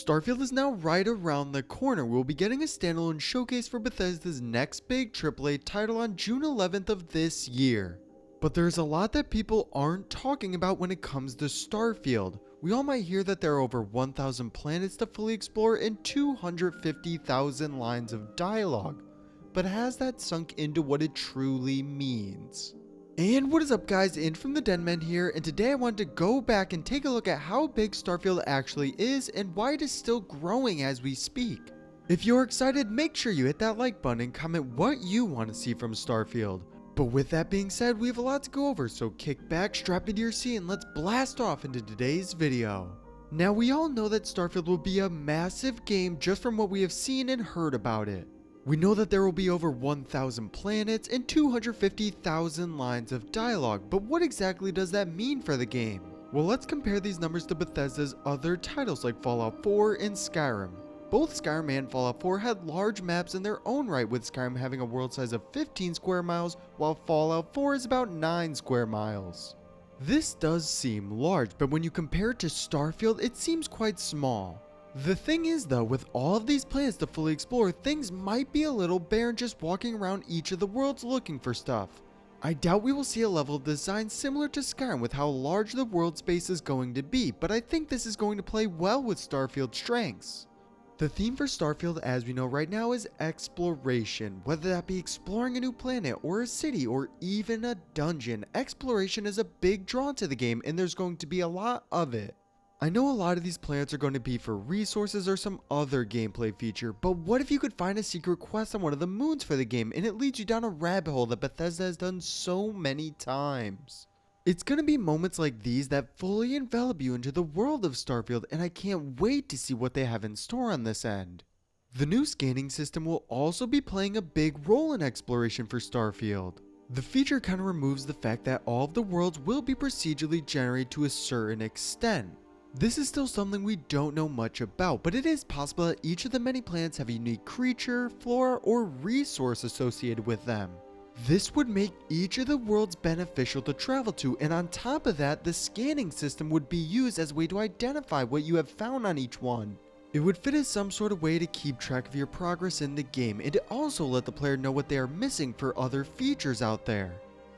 Starfield is now right around the corner. We'll be getting a standalone showcase for Bethesda's next big AAA title on June 11th of this year. But there's a lot that people aren't talking about when it comes to Starfield. We all might hear that there are over 1,000 planets to fully explore and 250,000 lines of dialogue. But has that sunk into what it truly means? And what is up guys, In from the Denman here, and today I wanted to go back and take a look at how big Starfield actually is and why it is still growing as we speak. If you're excited, make sure you hit that like button and comment what you want to see from Starfield. But with that being said, we have a lot to go over, so kick back, strap into your seat, and let's blast off into today's video. Now we all know that Starfield will be a massive game just from what we have seen and heard about it. We know that there will be over 1,000 planets and 250,000 lines of dialogue, but what exactly does that mean for the game? Well, let's compare these numbers to Bethesda's other titles like Fallout 4 and Skyrim. Both Skyrim and Fallout 4 had large maps in their own right, with Skyrim having a world size of 15 square miles, while Fallout 4 is about 9 square miles. This does seem large, but when you compare it to Starfield, it seems quite small. The thing is though, with all of these planets to fully explore, things might be a little barren just walking around each of the worlds looking for stuff. I doubt we will see a level of design similar to Skyrim with how large the world space is going to be, but I think this is going to play well with Starfield's strengths. The theme for Starfield, as we know right now, is exploration. Whether that be exploring a new planet or a city or even a dungeon, exploration is a big draw to the game and there's going to be a lot of it. I know a lot of these planets are going to be for resources or some other gameplay feature, but what if you could find a secret quest on one of the moons for the game and it leads you down a rabbit hole that Bethesda has done so many times? It's going to be moments like these that fully envelop you into the world of Starfield, and I can't wait to see what they have in store on this end. The new scanning system will also be playing a big role in exploration for Starfield. The feature kind of removes the fact that all of the worlds will be procedurally generated to a certain extent. This is still something we don't know much about, but it is possible that each of the many planets have a unique creature, flora, or resource associated with them. This would make each of the worlds beneficial to travel to, and on top of that, the scanning system would be used as a way to identify what you have found on each one. It would fit as some sort of way to keep track of your progress in the game, and to also let the player know what they are missing for other features out there.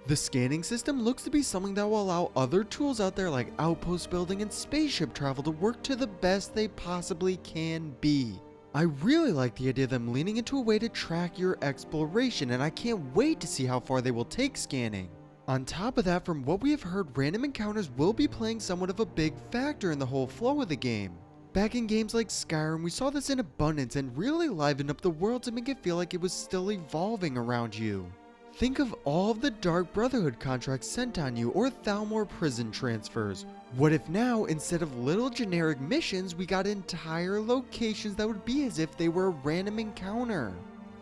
The scanning system looks to be something that will allow other tools out there like outpost building and spaceship travel to work to the best they possibly can be. I really like the idea of them leaning into a way to track your exploration, and I can't wait to see how far they will take scanning. On top of that, from what we have heard, random encounters will be playing somewhat of a big factor in the whole flow of the game. Back in games like Skyrim, we saw this in abundance and really livened up the world to make it feel like it was still evolving around you. Think of all of the Dark Brotherhood contracts sent on you, or Thalmor prison transfers. What if now, instead of little generic missions, we got entire locations that would be as if they were a random encounter?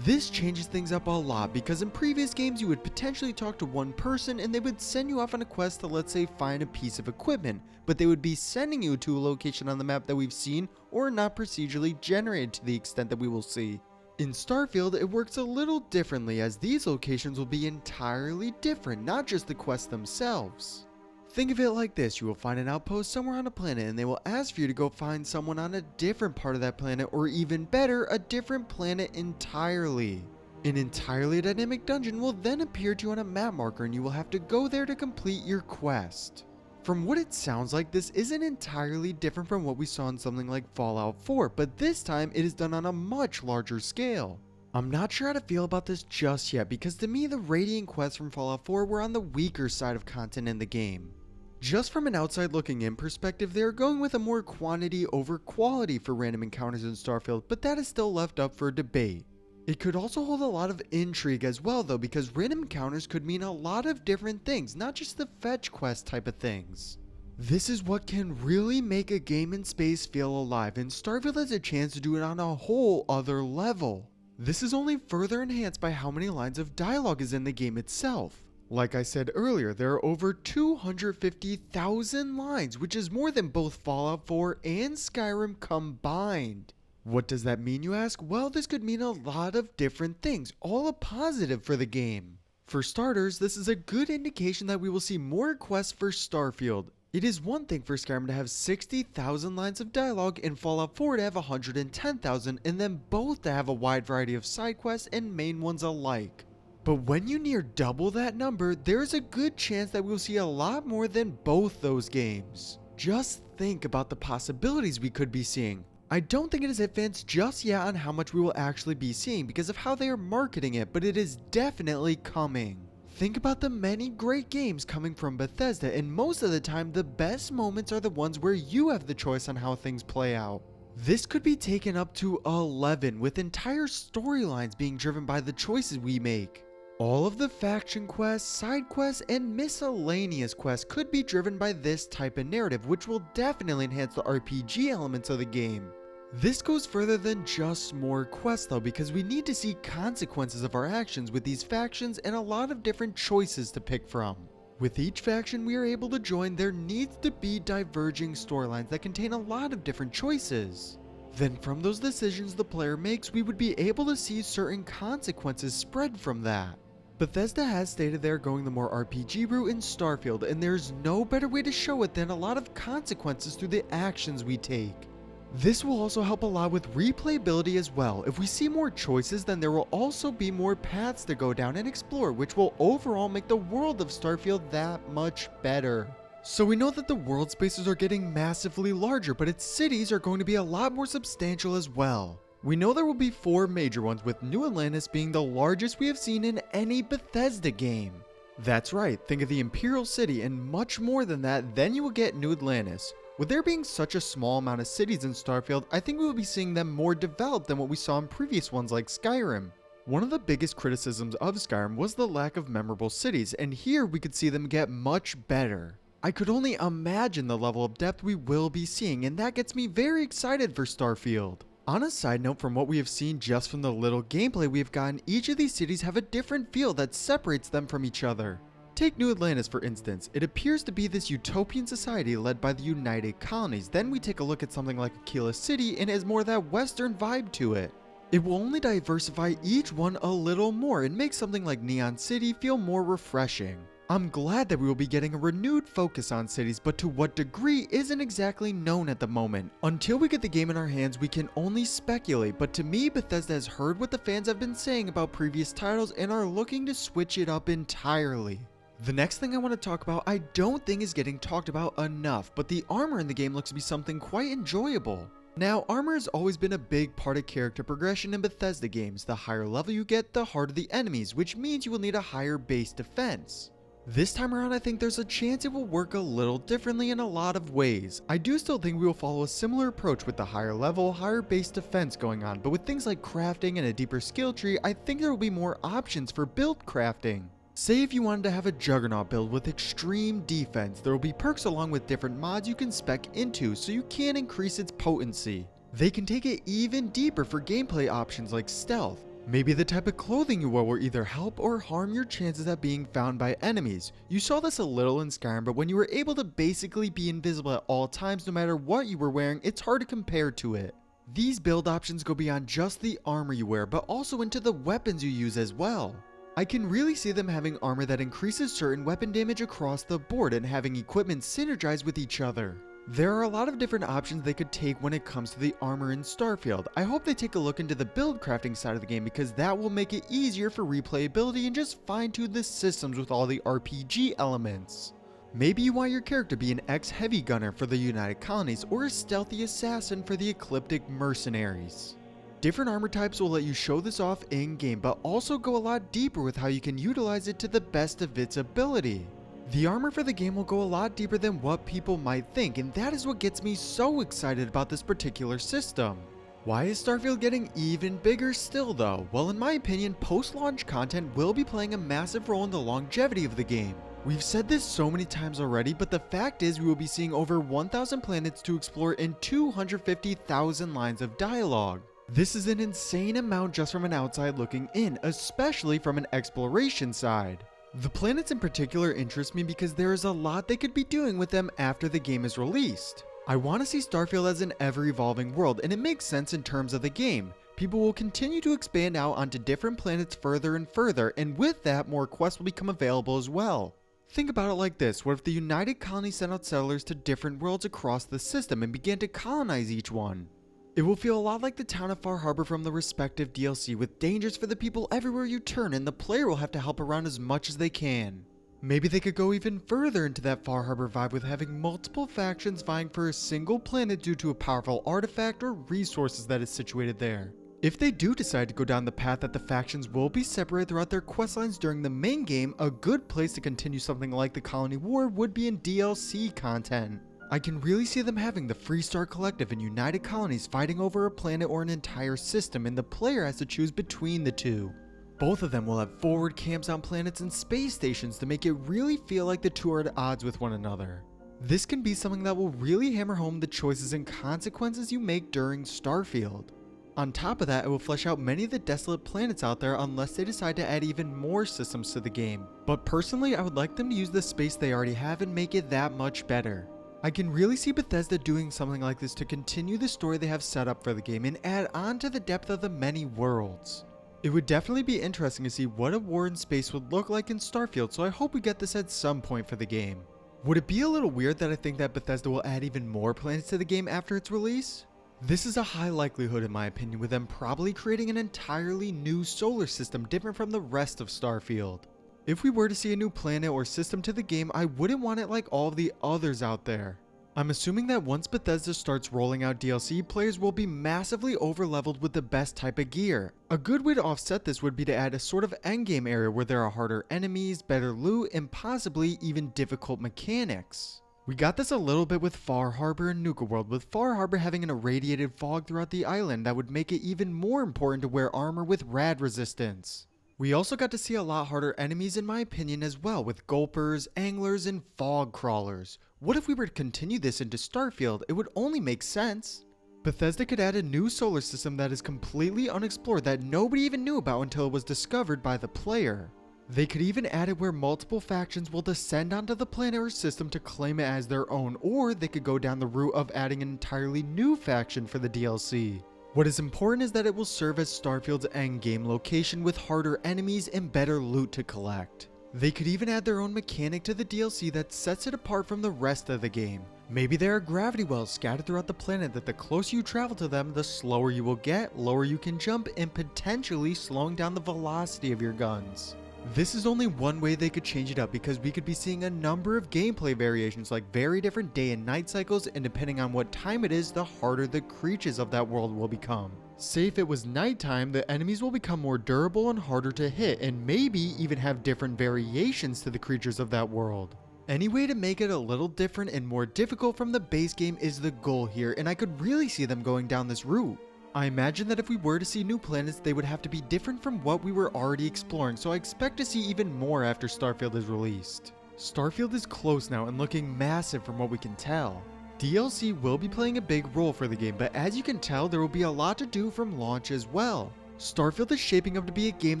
This changes things up a lot, because in previous games you would potentially talk to one person and they would send you off on a quest to, let's say, find a piece of equipment, but they would be sending you to a location on the map that we've seen or not procedurally generated to the extent that we will see. In Starfield, it works a little differently, as these locations will be entirely different, not just the quests themselves. Think of it like this: you will find an outpost somewhere on a planet and they will ask for you to go find someone on a different part of that planet, or even better, a different planet entirely. An entirely dynamic dungeon will then appear to you on a map marker and you will have to go there to complete your quest. From what it sounds like, this isn't entirely different from what we saw in something like Fallout 4, but this time it is done on a much larger scale. I'm not sure how to feel about this just yet, because to me the Radiant quests from Fallout 4 were on the weaker side of content in the game. Just from an outside looking in perspective, they are going with a more quantity over quality for random encounters in Starfield, but that is still left up for debate. It could also hold a lot of intrigue as well though, because random encounters could mean a lot of different things, not just the fetch quest type of things. This is what can really make a game in space feel alive, and Starfield has a chance to do it on a whole other level. This is only further enhanced by how many lines of dialogue is in the game itself. Like I said earlier, there are over 250,000 lines, which is more than both Fallout 4 and Skyrim combined. What does that mean, you ask? Well, this could mean a lot of different things, all a positive for the game. For starters, this is a good indication that we will see more quests for Starfield. It is one thing for Skyrim to have 60,000 lines of dialogue and Fallout 4 to have 110,000, and then both to have a wide variety of side quests and main ones alike. But when you near double that number, there's a good chance that we'll see a lot more than both those games. Just think about the possibilities we could be seeing. I don't think it has hit fans just yet on how much we will actually be seeing because of how they are marketing it, but it is definitely coming. Think about the many great games coming from Bethesda, and most of the time the best moments are the ones where you have the choice on how things play out. This could be taken up to 11, with entire storylines being driven by the choices we make. All of the faction quests, side quests, and miscellaneous quests could be driven by this type of narrative, which will definitely enhance the RPG elements of the game. This goes further than just more quests though, because we need to see consequences of our actions with these factions and a lot of different choices to pick from. With each faction we are able to join, there needs to be diverging storylines that contain a lot of different choices. Then from those decisions the player makes, we would be able to see certain consequences spread from that. Bethesda has stated they are going the more RPG route in Starfield, and there's no better way to show it than a lot of consequences through the actions we take. This will also help a lot with replayability as well. If we see more choices, then there will also be more paths to go down and explore, which will overall make the world of Starfield that much better. So we know that the world spaces are getting massively larger, but its cities are going to be a lot more substantial as well. We know there will be 4 major ones, with New Atlantis being the largest we have seen in any Bethesda game. That's right, think of the Imperial City, and much more than that, then you will get New Atlantis. With there being such a small amount of cities in Starfield, I think we will be seeing them more developed than what we saw in previous ones like Skyrim. One of the biggest criticisms of Skyrim was the lack of memorable cities, and here we could see them get much better. I could only imagine the level of depth we will be seeing, and that gets me very excited for Starfield. On a side note, from what we have seen just from the little gameplay we have gotten, each of these cities have a different feel that separates them from each other. Take New Atlantis for instance. It appears to be this utopian society led by the United Colonies. Then we take a look at something like Aquila City and it has more of that western vibe to it. It will only diversify each one a little more and make something like Neon City feel more refreshing. I'm glad that we will be getting a renewed focus on cities, but to what degree isn't exactly known at the moment. Until we get the game in our hands, we can only speculate, but to me, Bethesda has heard what the fans have been saying about previous titles and are looking to switch it up entirely. The next thing I want to talk about I don't think is getting talked about enough, but the armor in the game looks to be something quite enjoyable. Now, armor has always been a big part of character progression in Bethesda games. The higher level you get, the harder the enemies, which means you will need a higher base defense. This time around, I think there's a chance it will work a little differently in a lot of ways. I do still think we will follow a similar approach with the higher level, higher base defense going on, but with things like crafting and a deeper skill tree, I think there will be more options for build crafting. Say if you wanted to have a Juggernaut build with extreme defense, there will be perks along with different mods you can spec into so you can increase its potency. They can take it even deeper for gameplay options like stealth. Maybe the type of clothing you wear will either help or harm your chances at being found by enemies. You saw this a little in Skyrim, but when you were able to basically be invisible at all times no matter what you were wearing, it's hard to compare to it. These build options go beyond just the armor you wear, but also into the weapons you use as well. I can really see them having armor that increases certain weapon damage across the board and having equipment synergize with each other. There are a lot of different options they could take when it comes to the armor in Starfield. I hope they take a look into the build crafting side of the game because that will make it easier for replayability and just fine-tune the systems with all the RPG elements. Maybe you want your character to be an ex-heavy gunner for the United Colonies or a stealthy assassin for the Ecliptic Mercenaries. Different armor types will let you show this off in-game, but also go a lot deeper with how you can utilize it to the best of its ability. The armor for the game will go a lot deeper than what people might think, and that is what gets me so excited about this particular system. Why is Starfield getting even bigger still though? Well, in my opinion, post-launch content will be playing a massive role in the longevity of the game. We've said this so many times already, but the fact is we will be seeing over 1,000 planets to explore and 250,000 lines of dialogue. This is an insane amount just from an outside looking in, especially from an exploration side. The planets in particular interest me because there is a lot they could be doing with them after the game is released. I want to see Starfield as an ever-evolving world, and it makes sense in terms of the game. People will continue to expand out onto different planets further and further, and with that, more quests will become available as well. Think about it like this: what if the United Colony sent out settlers to different worlds across the system and began to colonize each one? It will feel a lot like the town of Far Harbor from the respective DLC, with dangers for the people everywhere you turn, and the player will have to help around as much as they can. Maybe they could go even further into that Far Harbor vibe with having multiple factions vying for a single planet due to a powerful artifact or resources that is situated there. If they do decide to go down the path that the factions will be separated throughout their questlines during the main game, a good place to continue something like the Colony War would be in DLC content. I can really see them having the Freestar Collective and United Colonies fighting over a planet or an entire system, and the player has to choose between the two. Both of them will have forward camps on planets and space stations to make it really feel like the two are at odds with one another. This can be something that will really hammer home the choices and consequences you make during Starfield. On top of that, it will flesh out many of the desolate planets out there unless they decide to add even more systems to the game. But personally, I would like them to use the space they already have and make it that much better. I can really see Bethesda doing something like this to continue the story they have set up for the game and add on to the depth of the many worlds. It would definitely be interesting to see what a war in space would look like in Starfield, so I hope we get this at some point for the game. Would it be a little weird that I think that Bethesda will add even more planets to the game after its release? This is a high likelihood in my opinion, with them probably creating an entirely new solar system different from the rest of Starfield. If we were to see a new planet or system to the game, I wouldn't want it like all of the others out there. I'm assuming that once Bethesda starts rolling out DLC, players will be massively overleveled with the best type of gear. A good way to offset this would be to add a sort of endgame area where there are harder enemies, better loot, and possibly even difficult mechanics. We got this a little bit with Far Harbor and Nuka World, with Far Harbor having an irradiated fog throughout the island that would make it even more important to wear armor with rad resistance. We also got to see a lot harder enemies in my opinion as well, with gulpers, anglers, and fog crawlers. What if we were to continue this into Starfield? It would only make sense. Bethesda could add a new solar system that is completely unexplored that nobody even knew about until it was discovered by the player. They could even add it where multiple factions will descend onto the planet or system to claim it as their own, or they could go down the route of adding an entirely new faction for the DLC. What is important is that it will serve as Starfield's endgame location with harder enemies and better loot to collect. They could even add their own mechanic to the DLC that sets it apart from the rest of the game. Maybe there are gravity wells scattered throughout the planet that the closer you travel to them, the slower you will get, lower you can jump, and potentially slowing down the velocity of your guns. This is only one way they could change it up, because we could be seeing a number of gameplay variations like very different day and night cycles, and depending on what time it is, the harder the creatures of that world will become. Say if it was nighttime, the enemies will become more durable and harder to hit, and maybe even have different variations to the creatures of that world. Any way to make it a little different and more difficult from the base game is the goal here, and I could really see them going down this route. I imagine that if we were to see new planets, they would have to be different from what we were already exploring, so I expect to see even more after Starfield is released. Starfield is close now and looking massive from what we can tell. DLC will be playing a big role for the game, but as you can tell, there will be a lot to do from launch as well. Starfield is shaping up to be a game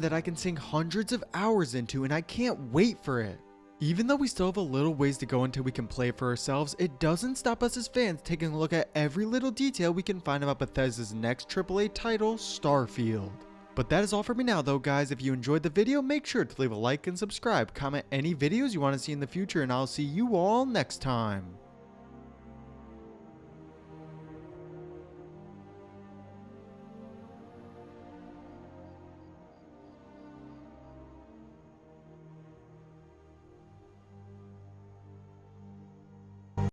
that I can sink hundreds of hours into, and I can't wait for it. Even though we still have a little ways to go until we can play it for ourselves, it doesn't stop us as fans taking a look at every little detail we can find about Bethesda's next AAA title, Starfield. But that is all for me now though, guys. If you enjoyed the video, make sure to leave a like and subscribe, comment any videos you want to see in the future, and I'll see you all next time.